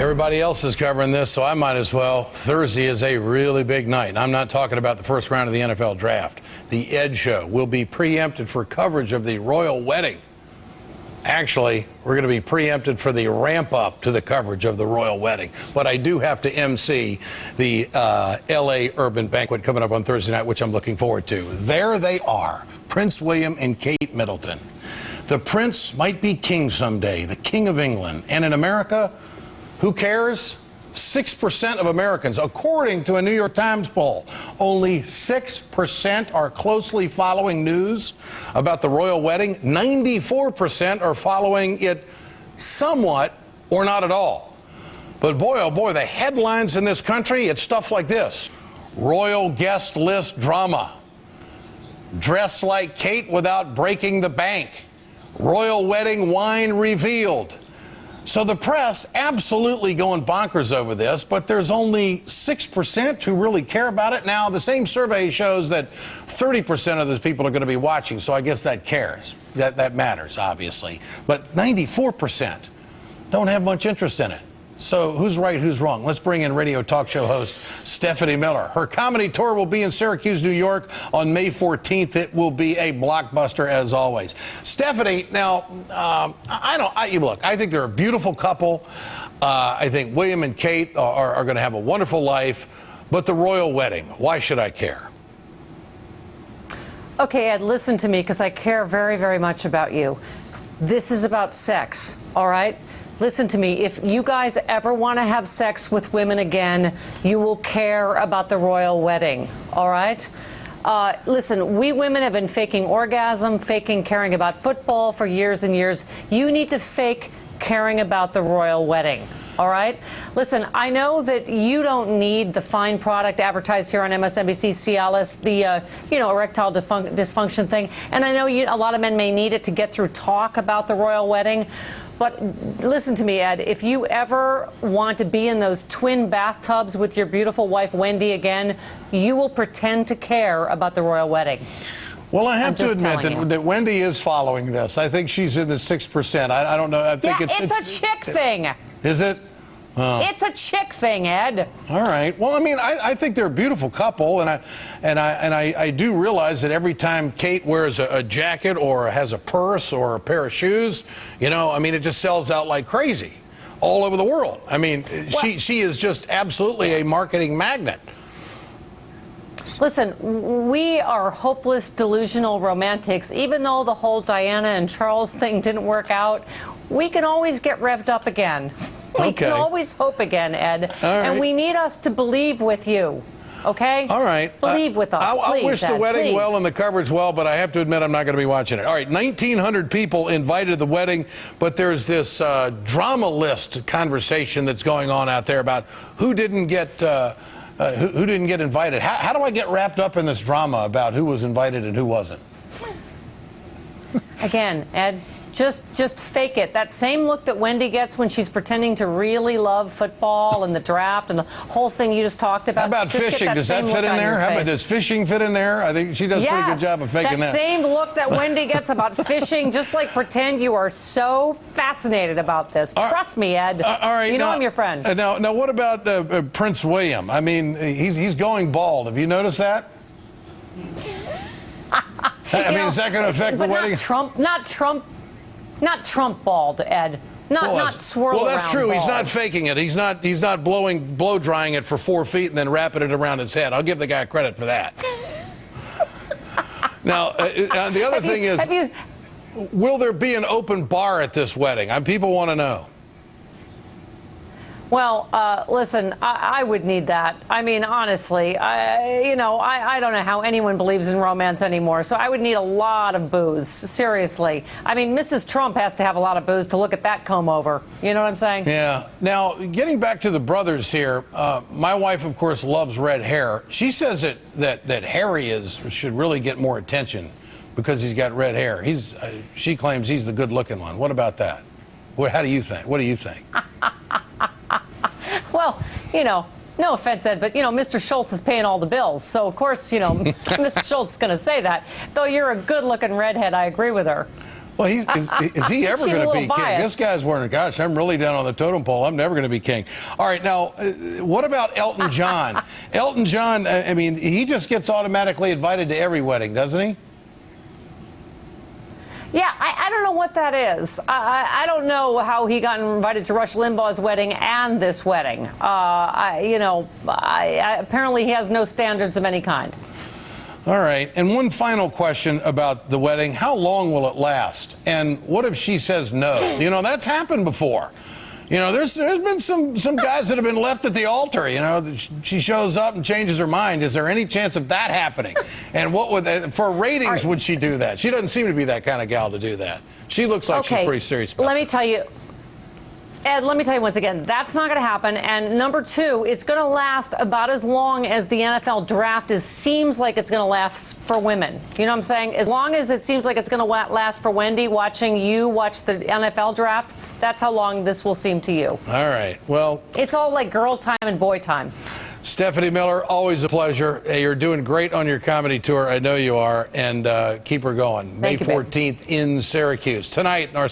Everybody else is covering this, so I might as well. Thursday is a really big night. I'm not talking about the first round of the NFL draft. The Ed Show will be preempted for coverage of the royal wedding. Actually, we're going to be preempted for the ramp up to the coverage of the royal wedding. But I do have to MC the L.A. Urban Banquet coming up on Thursday night, which I'm looking forward to. There they are, Prince William and Kate Middleton. The prince might be king someday, the king of England. And in America, who cares? 6% of Americans, according to a New York Times poll, only 6% are closely following news about the royal wedding. 94% are following it somewhat or not at all. But boy, oh boy, the headlines in this country, it's stuff like this. Royal guest list drama. Dress like Kate without breaking the bank. Royal wedding wine revealed. So the press absolutely going bonkers over this, but there's only 6% who really care about it. Now, the same survey shows that 30% of those people are going to be watching, so I guess that cares. That matters, obviously. But 94% don't have much interest in it. So who's right, who's wrong? Let's bring in radio talk show host Stephanie Miller. Her comedy tour will be in Syracuse, New York on May 14th. It will be a blockbuster as always. Stephanie, now, look, I think they're a beautiful couple. I think William and Kate are going to have a wonderful life. But the royal wedding, why should I care? Okay, Ed, listen to me because I care very, very much about you. This is about sex, all right? Listen to me, if you guys ever want to have sex with women again, you will care about the royal wedding, all right? Listen, we women have been faking orgasm, faking caring about football for years and years. You need to fake caring about the royal wedding, all right? Listen, I know that you don't need the fine product advertised here on MSNBC, Cialis, the, erectile dysfunction thing. And I know a lot of men may need it to get through talk about the royal wedding. But listen to me, Ed, if you ever want to be in those twin bathtubs with your beautiful wife, Wendy, again, you will pretend to care about the royal wedding. Well, I have to admit that Wendy is following this. I think she's in the 6%. I don't know. I think it's a chick thing. Is it? It's a chick thing, Ed. All right. Well, I mean, I think they're a beautiful couple, and I do realize that every time Kate wears a jacket or has a purse or a pair of shoes, it just sells out like crazy all over the world. I mean, she is just absolutely a marketing magnet. Listen, we are hopeless, delusional romantics. Even though the whole Diana and Charles thing didn't work out, we can always get revved up again. We can always hope again, Ed. And we need us to believe with you. Okay? All right. Believe with us, I wish the wedding please. well and the coverage well, but I have to admit I'm not going to be watching it. All right, 1,900 people invited to the wedding, but there's this drama list conversation that's going on out there about who didn't get invited. How do I get wrapped up in this drama about who was invited and who wasn't? Again, Ed, just fake it. That same look that Wendy gets when she's pretending to really love football and the draft and the whole thing you just talked about. How about fishing? Does that fit in there? Does fishing fit in there? I think she does a pretty good job of faking that. That same look that Wendy gets about fishing, just like pretend you are so fascinated about this. Trust me, Ed. All right, I'm your friend. Now, what about Prince William? I mean, he's going bald. Have you noticed that? Is that going to affect the wedding? Not Trump bald, Ed. Not swirl around. Well, that's true. Bald. He's not faking it. He's not blow drying it for 4 feet and then wrapping it around his head. I'll give the guy credit for that. Now, the other thing is, will there be an open bar at this wedding? People want to know. Well, listen, I would need that. I mean, honestly, I don't know how anyone believes in romance anymore, so I would need a lot of booze, seriously. I mean, Mrs. Trump has to have a lot of booze to look at that comb over. You know what I'm saying? Yeah. Now, getting back to the brothers here, my wife, of course, loves red hair. She says that Harry should really get more attention because he's got red hair. She claims he's the good-looking one. What about that? How do you think? What do you think? Well, no offense, Ed, but, Mr. Schultz is paying all the bills. So, of course, Mr. Schultz is going to say that. Though you're a good-looking redhead, I agree with her. Well, is he ever She's a going to little be king? biased. This guy's wearing, gosh, I'm really down on the totem pole. I'm never going to be king. All right, now, what about Elton John? Elton John, I mean, he just gets automatically invited to every wedding, doesn't he? Yeah, I don't know what that is. I don't know how he got invited to Rush Limbaugh's wedding and this wedding. Apparently he has no standards of any kind. All right, and one final question about the wedding. How long will it last? And what if she says no? You know, that's happened before. You know, there's been some guys that have been left at the altar. You know, she shows up and changes her mind. Is there any chance of that happening? And what would, for ratings, would she do that? She doesn't seem to be that kind of gal to do that. She looks like she's pretty serious about it. Let me tell you. Ed, let me tell you once again, that's not going to happen. And number two, it's going to last about as long as the NFL draft seems like it's going to last for women. You know what I'm saying? As long as it seems like it's going to last for Wendy, watching you watch the NFL draft, that's how long this will seem to you. All right. Well, it's all like girl time and boy time. Stephanie Miller, always a pleasure. Hey, you're doing great on your comedy tour. I know you are. And keep her going. May 14th in Syracuse. Tonight in our